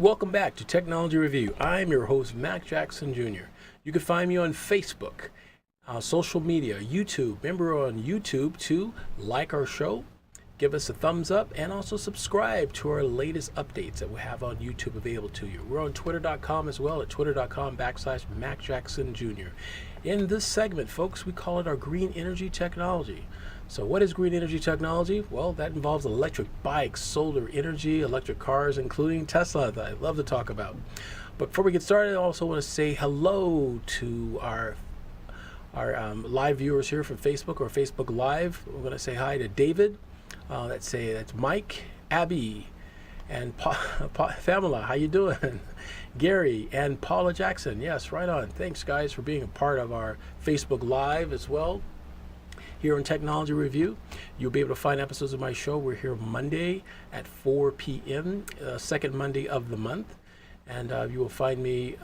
welcome back to Technology Review. I'm your host, Mac Jackson Jr. You can find me on Facebook, social media, YouTube. Remember on YouTube to like our show, give us a thumbs up, and also subscribe to our latest updates that we have on YouTube available to you. We're on Twitter.com as well at twitter.com/Mac Jackson Jr. In this segment, folks, we call it our green energy technology. So what is green energy technology? Well, that involves electric bikes, solar energy, electric cars, including Tesla, that I love to talk about. But before we get started, I also want to say hello to our live viewers here from Facebook or Facebook Live. We're going to say hi to David. That's Mike, Abby, and Pamela. How you doing? Gary and Paula Jackson. Yes, right on. Thanks, guys, for being a part of our Facebook Live as well. Here on Technology Review, you'll be able to find episodes of my show. We're here Monday at 4 p.m., second Monday of the month. And you will find me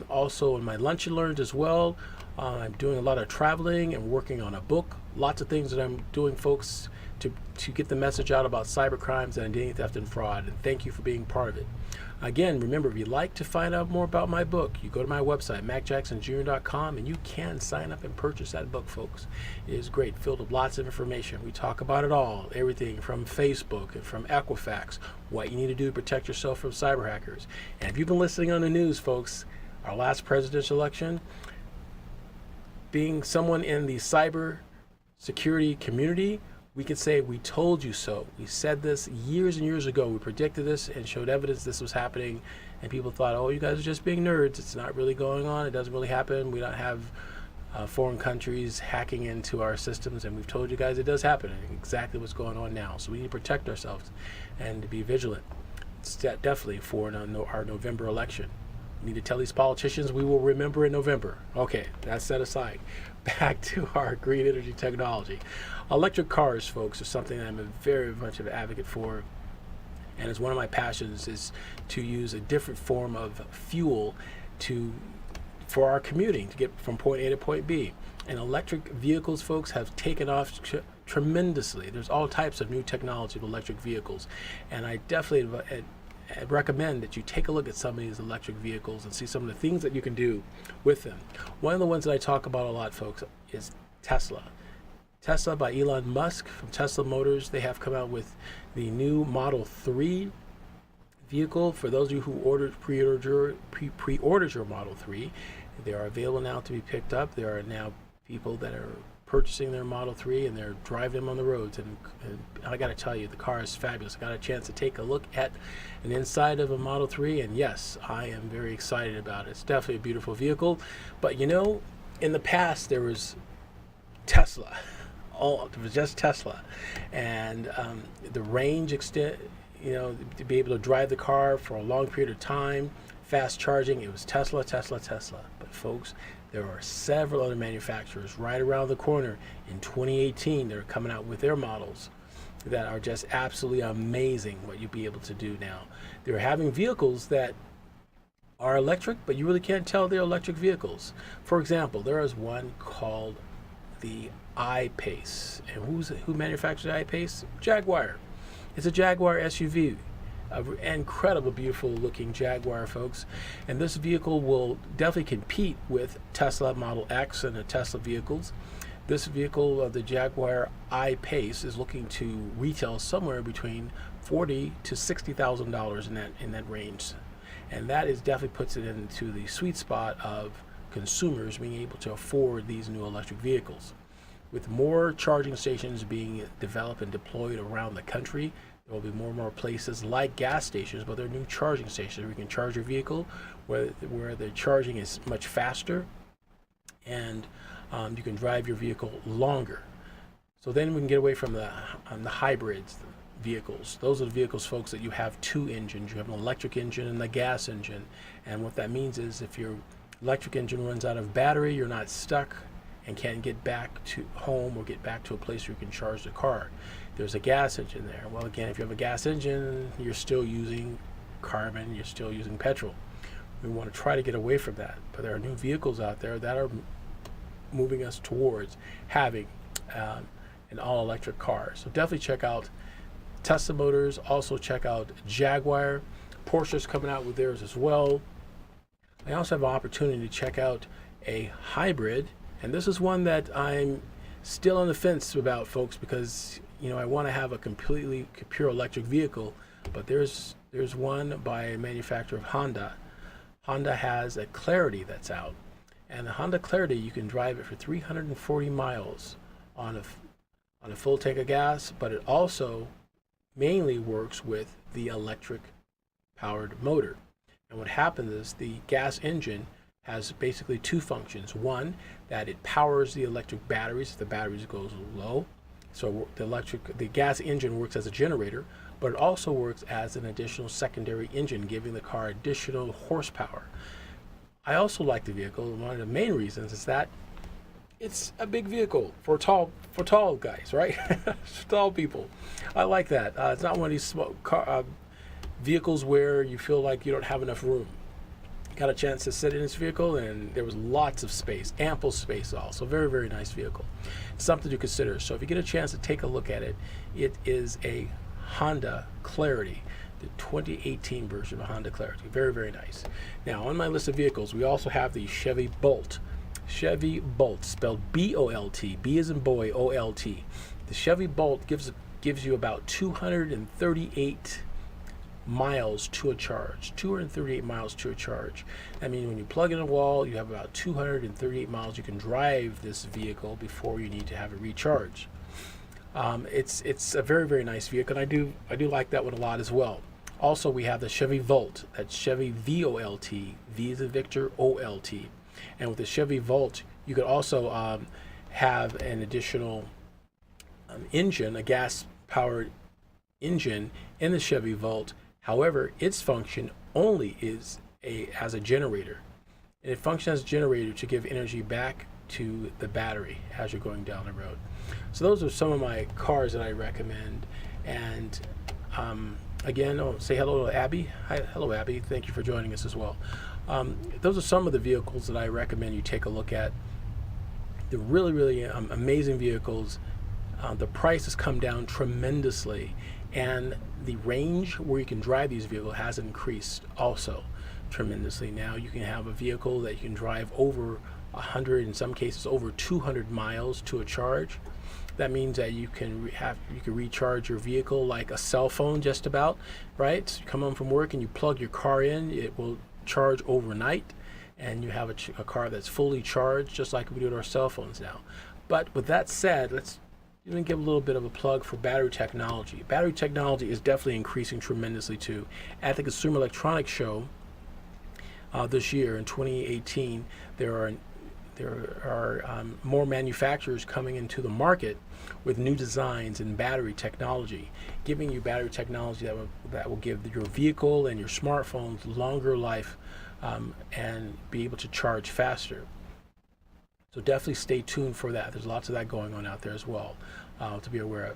also in my Lunch and Learns as well. I'm doing a lot of traveling and working on a book. Lots of things that I'm doing, folks, to get the message out about cyber crimes and identity theft and fraud. And thank you for being part of it. Again, remember, if you'd like to find out more about my book, you go to my website, macjacksonjr.com, and you can sign up and purchase that book, folks. It is great, filled with lots of information. We talk about it all, everything from Facebook and from Equifax, what you need to do to protect yourself from cyber hackers. And if you've been listening on the news, folks, our last presidential election, being someone in the cyber security community, we can say we told you so. We said this years and years ago. We predicted this and showed evidence this was happening, and people thought, oh, you guys are just being nerds. It's not really going on. It doesn't really happen. We don't have foreign countries hacking into our systems, and we've told you guys it does happen, and exactly what's going on now. So we need to protect ourselves and to be vigilant. It's definitely for our November election. We need to tell these politicians we will remember in November. Okay, that's set aside. Back to our green energy technology. Electric cars, folks, are something that I'm very much of an advocate for, and it's one of my passions is to use a different form of fuel for our commuting to get from point A to point B. And electric vehicles, folks, have taken off tremendously. There's all types of new technology with electric vehicles, and I definitely I recommend that you take a look at some of these electric vehicles and see some of the things that you can do with them. One of the ones that I talk about a lot, folks, is Tesla. Tesla by Elon Musk from Tesla Motors. They have come out with the new Model 3 vehicle. For those of you who pre-ordered your Model 3, they are available now to be picked up. There are now people that are purchasing their Model 3 and they're driving them on the roads, and I got to tell you, the car is fabulous. I got a chance to take a look at an inside of a Model 3, and yes, I am very excited about it. It's definitely a beautiful vehicle, but you know, in the past there was Tesla. It was just Tesla, and the range extent, you know, to be able to drive the car for a long period of time, fast charging, it was Tesla. But folks, there are several other manufacturers right around the corner in 2018 that are coming out with their models that are just absolutely amazing what you'll be able to do now. They're having vehicles that are electric, but you really can't tell they're electric vehicles. For example, there is one called the I-Pace. And who manufactures the I-Pace? Jaguar. It's a Jaguar SUV. An incredible, beautiful looking Jaguar, folks. And this vehicle will definitely compete with Tesla Model X and the Tesla vehicles. This vehicle, the Jaguar I-Pace, is looking to retail somewhere between $40,000 to $60,000 in that range. And that definitely puts it into the sweet spot of consumers being able to afford these new electric vehicles. With more charging stations being developed and deployed around the country, there will be more and more places like gas stations, but they're new charging stations where you can charge your vehicle, where the charging is much faster, and you can drive your vehicle longer. So then we can get away from the hybrids vehicles. Those are the vehicles, folks, that you have two engines. You have an electric engine and a gas engine. And what that means is if your electric engine runs out of battery, you're not stuck and can't get back to home or get back to a place where you can charge the car. There's a gas engine there. Well, again, if you have a gas engine, you're still using carbon, you're still using petrol. We want to try to get away from that. But there are new vehicles out there that are moving us towards having an all-electric car. So definitely check out Tesla Motors. Also check out Jaguar. Porsche's coming out with theirs as well. I also have an opportunity to check out a hybrid, and this is one that I'm still on the fence about, folks, because I want to have a completely pure electric vehicle, but there's one by a manufacturer of Honda. Honda has a Clarity that's out, and the Honda Clarity, you can drive it for 340 miles on a full tank of gas, but it also mainly works with the electric powered motor. And what happens is the gas engine has basically two functions. One, that it powers the electric batteries if the batteries goes low. So the gas engine works as a generator, but it also works as an additional secondary engine, giving the car additional horsepower. I also like the vehicle. One of the main reasons is that it's a big vehicle for tall guys, right? Tall people. I like that. It's not one of these small vehicles where you feel like you don't have enough room. Got a chance to sit in this vehicle, and there was lots of space, ample space also. Very, very nice vehicle. Something to consider. So if you get a chance to take a look at it, it is a Honda Clarity, the 2018 version of a Honda Clarity. Very, very nice. Now, on my list of vehicles, we also have the Chevy Bolt. Chevy Bolt, spelled B-O-L-T, B as in boy, O-L-T. The Chevy Bolt gives you about 238 miles to a charge. 238 miles to a charge. I mean, when you plug in a wall, you have about 238 miles you can drive this vehicle before you need to have it recharge. It's a very, very nice vehicle, and I do like that one a lot as well. Also, we have the Chevy Volt. That's Chevy V-O-L-T. V as in Victor, O-L-T. And with the Chevy Volt, you could also have an additional engine, a gas-powered engine in the Chevy Volt. However, its function only is as a generator. And it functions as a generator to give energy back to the battery as you're going down the road. So those are some of my cars that I recommend. And again, say hello to Abby. Hi, hello, Abby. Thank you for joining us as well. Those are some of the vehicles that I recommend you take a look at. They're really, really amazing vehicles. The price has come down tremendously, and the range where you can drive these vehicles has increased also tremendously. Now you can have a vehicle that you can drive over 100, in some cases over 200 miles to a charge. That means that you can recharge your vehicle like a cell phone, just about, right? So you come home from work and you plug your car in, it will charge overnight, and you have a car that's fully charged, just like we do with our cell phones now. But with that said, let's even give a little bit of a plug for battery technology. Battery technology is definitely increasing tremendously too. At the Consumer Electronics Show this year in 2018, there are more manufacturers coming into the market with new designs in battery technology, giving you battery technology that will give your vehicle and your smartphones longer life and be able to charge faster. So definitely stay tuned for that. There's lots of that going on out there as well to be aware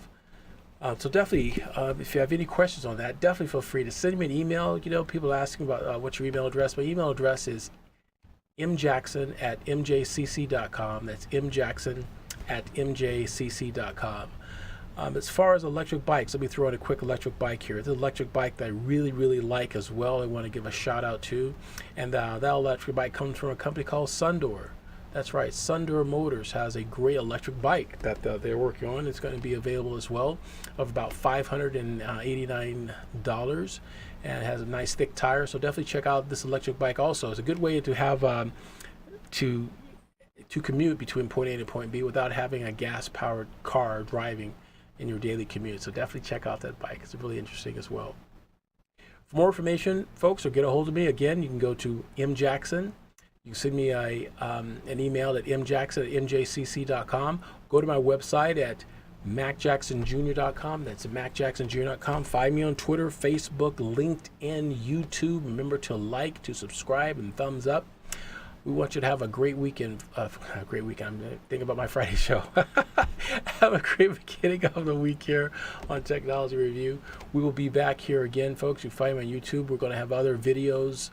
of. So definitely, if you have any questions on that, definitely feel free to send me an email. People are asking about what's your email address. My email address is mjackson@mjcc.com. That's mjackson@mjcc.com. As far as electric bikes, let me throw in a quick electric bike here. It's an electric bike that I really, really like as well. I want to give a shout out to. And that electric bike comes from a company called Sundoor. That's right, Sundoor Motors has a great electric bike that they're working on. It's going to be available as well, of about $589, and it has a nice thick tire. So definitely check out this electric bike also. It's a good way to have to commute between point A to point B without having a gas-powered car driving in your daily commute. So definitely check out that bike. It's really interesting as well. For more information, folks, or get a hold of me, again, you can go to mjackson. You can send me an email at mjackson@mjcc.com. Go to my website at macjacksonjr.com. That's macjacksonjr.com. Find me on Twitter, Facebook, LinkedIn, YouTube. Remember to like, to subscribe, and thumbs up. We want you to have a great weekend. I'm thinking about my Friday show. Have a great beginning of the week here on Technology Review. We will be back here again, folks. You find me on YouTube. We're going to have other videos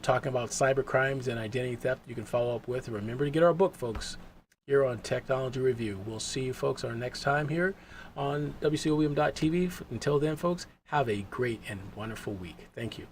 talking about cyber crimes and identity theft you can follow up with. Remember to get our book, folks, here on Technology Review. We'll see you, folks, our next time here on WCOEM.TV. Until then, folks, have a great and wonderful week. Thank you.